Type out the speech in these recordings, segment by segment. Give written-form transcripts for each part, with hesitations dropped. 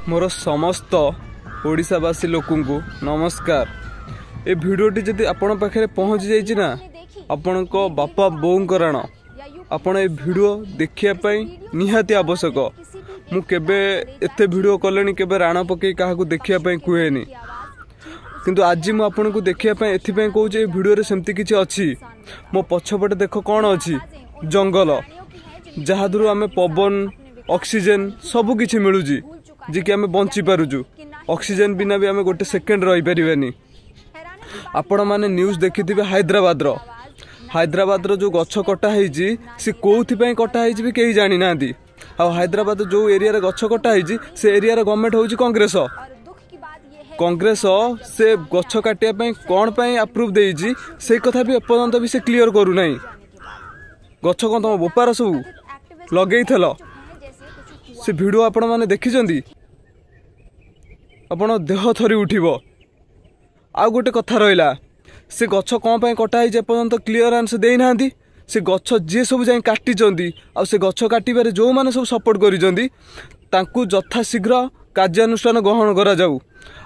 मोर समस्त ओडिशावासी लोकं को नमस्कार। ए भिडियोटी जदि आपण पाखे पहुँची जाइए ना आपण को बापा बों राण आपण ए भिडियो देखापी निहाती आवश्यक। मु केबे एते भिडियो कले केबे राण पकई क्या देखापी कहेनी किंतु आज मु आपन को देखापी एथिपई कहूँ भिडियो सेमती किछि अछि। मो पछपटे देख कौन अच्छी जंगल जहादू आम पवन ऑक्सीजन सबु किछि मिलुजी जी कि आम बंची पारुजु। ऑक्सीजन बिना भी आम गोटे सेकेंड रही पारिबानी। आपण माने न्यूज़ देखिथिबे हैदराबाद जो गछ कटा होईची से कोउथिपई कटा होईची भी केही जानि नांती। आ हैदराबाद जो एरिया रे गछ कटा होईची से एरिया रे गवर्नमेंट होउची कांग्रेस से गछ काटिया पई कोन पई अप्रूव देईची से कथा भी एपर्यंत भी से क्लियर करू नाही। गछ कोन तम बोपार सब लगेइथलो से वीडियो आपण माने देखिचंदी आपण देह थरी उठिबो। आ गोटे कथा रहिला से गछ कोन पई कटा होईची एपर्यंत क्लियर आंसर देई नांती। से गछ जे सब जाई काटिचंदी आ से गछ काटिबारे जो माने सब सपोर्ट करिचंदी तांकू यथा शीघ्र कार्यानुष्ठान ग्रहण करा जाऊ।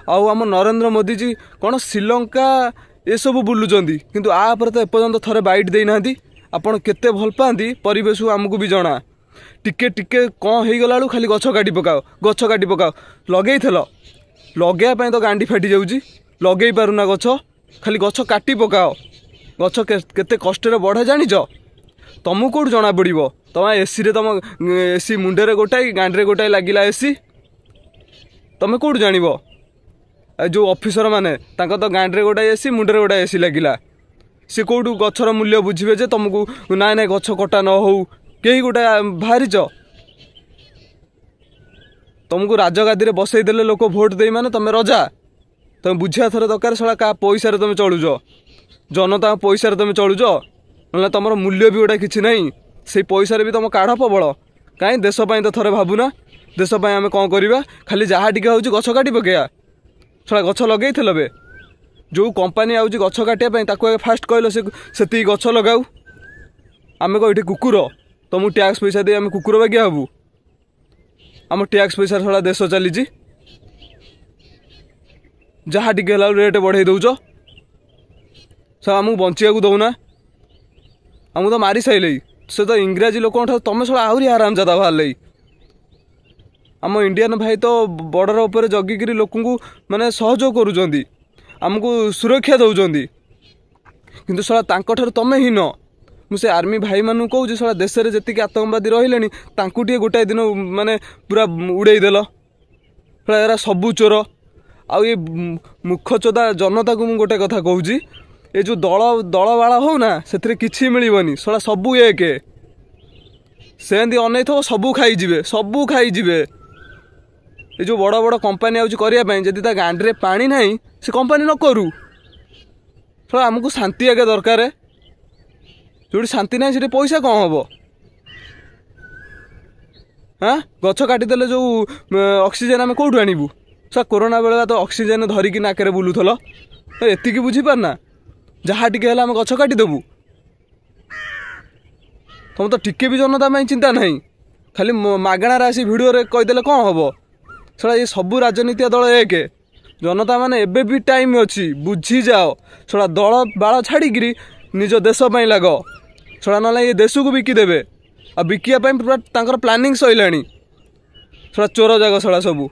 आम नरेंद्र मोदी जी कौन श्रीलंका ये सब बुलुचंदी किंतु आ पर तो एपर्यंत थरे बाइट देई नांती। आपण केते भल पांती परिवेश आमको भी जना टिके टिके कौन हो गला खाली गछ काटी पकाओ लगेइथलो लगे तो गांडी फाटी जाऊँगी लगे पारुना गछ खाली गछ काटी पकाओ। गछ केते कष्ट बढ़े जानिच तुमको कौट जना पड़ो तुम एसी रे तुम एसी मुंडे गोटाए गांडी गोटाए लगिला एसी तुम कौट जानिब। जो ऑफिसर माने तांका तो गांडी गोटाए एसी मुंडे गोटाए एसी लगिला सी कौटू गछर मूल्य बुझे जे तुमको ना ना गछ कटा न हो कहीं गोटे बाहरीच तुमको राजगादी रे बसई देले लोक भोट दे माने तुम रजा तुम बुझा थर दरकार सला का पैसा तुम चलुज जनता पैसा तुम चलुज ना तुम मूल्य भी गोटा किसी ना से पैसा भी तुम काढ़ प्रबल कहीं देशपाई तो थरे भावुना देशपाई आम कौन करवा खाली जहाँ टी हूँ गछ काटी पकड़ा सला गछ लगे बे जो कंपानी आउची गछ काटिया ताको फास्ट कहल से गछ लगाऊ। आम को ये कुकुर तुमको टैक्स पैसा दे आम कुकुर बागिया हबू आम टैक्स पैसा सला देश चली जहाँ टी रेट बढ़े दौच सब आमको बंचा दौना आमको तो मारी सारे से तो इंग्राजी लोक तुम सब आहरी आराम ज्यादा बाहर आम इंडियन भाई तो बॉर्डर उपर जगिकी लोक माने सहयोग करुँच आमको सुरक्षा दौरान किंतु सला तांको तमें हीन मुझे आर्मी भाई मानू कहूँ सला देश में जी आतंकवादी रही टे गोटाए दिन माने पूरा उड़ेदेल सला सबू चोर आउ ये मुख चोदा जनता को मुझे गोटे कथा कहूँ ये जो दल बाला हो ना से किसी मिलनी सला सबू एक सेमती अनै थो सबू खाईजे ये जो बड़ बड़ कंपानी आउची जदि ता गांडी रे पानी नहीं से कंपानी न करू सला आमको शांति आगे दरकार जो शांति ना से पैसा कौन हम हाँ गछ काटिदेले जो ऑक्सीजन आम कौटू आणबू सर कोरोना बेला तो ऑक्सीजन धरिकी नाकरे बुलूल एतिकी बुझीपारना जहाँ टी आम गछ काटिदेबू तुम तो टिके भी जनता चिंता नहीं खाली मागणार आसी भिडियो रे कहीदेले कौन हम सला ये सबू राजनीतिक दल एक जनता माने एबे भी टाइम अच्छी बुझी जाओ सला दल बाल छाड़ी निज देश लाग सला ना ये देश को बिकिदेवे आ बिकिया पूरा प्लानिंग सैलानी सला चोर जाग सला सबू।